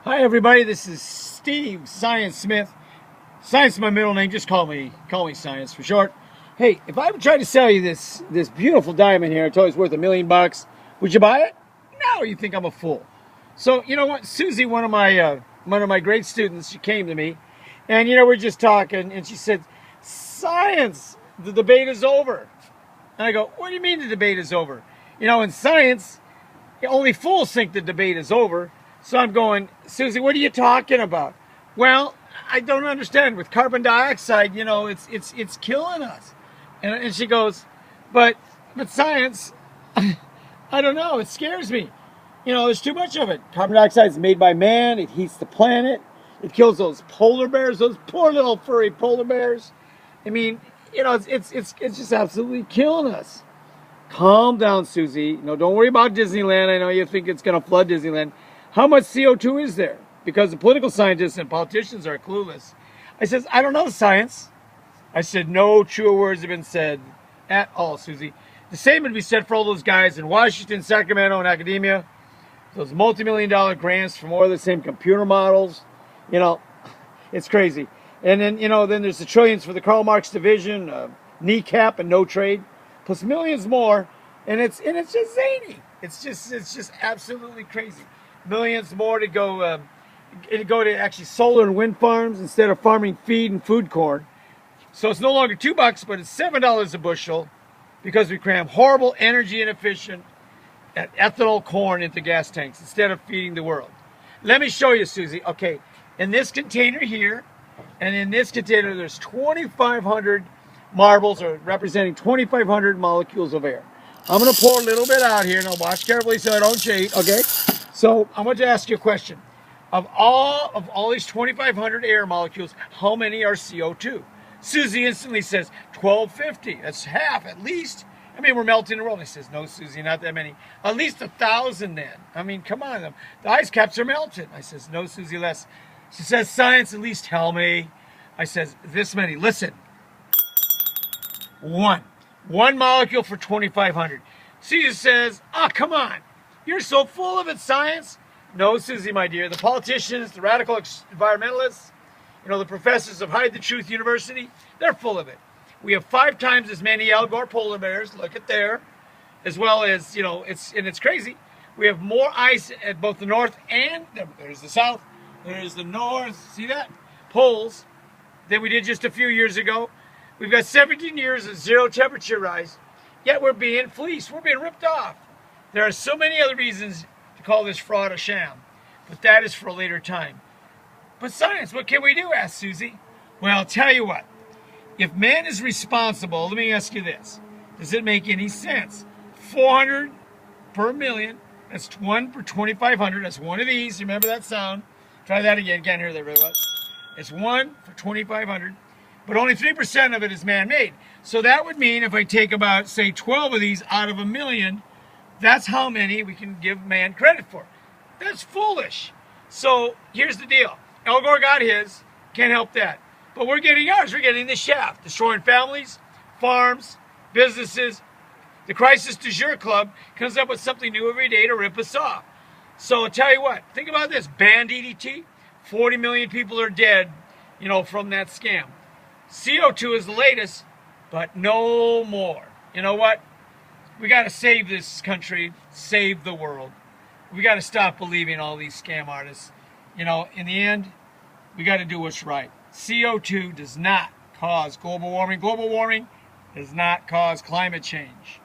Hi everybody, this is Steve Science Smith. Science is my middle name, just call me Science for short. Hey, if I tried to sell you this beautiful diamond here, I told you it's worth $1 million, would you buy it? No, you think I'm a fool. So you know what, Susie, one of my great students, she came to me, and we're just talking, and she said, Science, the debate is over. And I go, what do you mean the debate is over? In science, only fools think the debate is over. So I'm going, Susie, what are you talking about? Well, I don't understand. With carbon dioxide, it's killing us. And she goes, but science, I don't know. It scares me. There's too much of it. Carbon dioxide is made by man. It heats the planet. It kills those polar bears, those poor little furry polar bears. I mean, it's just absolutely killing us. Calm down, Susie. No, don't worry about Disneyland. I know you think it's going to flood Disneyland. How much CO2 is there? Because the political scientists and politicians are clueless. I says, I don't know, Science. I said, no truer words have been said at all, Susie. The same would be said for all those guys in Washington, Sacramento, and academia. Those multi-million-dollar grants for more of the same computer models. It's crazy. And then, then there's the trillions for the Karl Marx division, kneecap and no trade, plus millions more. And it's just zany. It's just absolutely crazy. Millions more to go to actually solar and wind farms instead of farming feed and food corn. So it's no longer $2, but it's $7 a bushel because we cram horrible, energy inefficient ethanol corn into gas tanks instead of feeding the world. Let me show you, Susie. Okay, in this container here, and in this container, there's 2,500 marbles, or representing 2,500 molecules of air. I'm going to pour a little bit out here. Now watch carefully so I don't cheat, okay? So I'm going to ask you a question. Of all these 2,500 air molecules, how many are CO2? Susie instantly says 1,250. That's half at least. I mean, we're melting the world. He says, no, Susie, not that many. At least 1,000 then. I mean, come on. The ice caps are melting. I says, no, Susie, less. She says, Science, at least tell me. I says, this many. Listen. One molecule for 2,500. Susie says, oh, come on. You're so full of it, Science. No, Susie, my dear. The politicians, the radical environmentalists, the professors of Hide the Truth University, they're full of it. We have 5 times as many Al Gore polar bears, look at there, as well as, it's crazy. We have more ice at both the north and, there's the south, there's the north, see that? Poles, than we did just a few years ago. We've got 17 years of zero temperature rise, yet we're being fleeced, we're being ripped off. There are so many other reasons to call this fraud a sham, but that is for a later time. But Science, what can we do? Asked Susie. Well, I'll tell you what. If man is responsible, let me ask you this. Does it make any sense? 400 per million. That's 1 per 2,500. That's one of these. Remember that sound? Try that again. Can't hear that very well. It's 1 for 2,500. But only 3% of it is man-made. So that would mean if I take about, say, 12 of these out of 1 million, that's how many we can give man credit for. That's foolish. So here's the deal. Al Gore got his. Can't help that. But we're getting ours. We're getting the shaft. Destroying families, farms, businesses. The Crisis du Jour Club comes up with something new every day to rip us off. So I'll tell you what. Think about this. Banned DDT. 40 million people are dead, from that scam. CO2 is the latest, but no more. You know what? We got to save this country, save the world. We got to stop believing all these scam artists. In the end, we got to do what's right. CO2 does not cause global warming. Global warming does not cause climate change.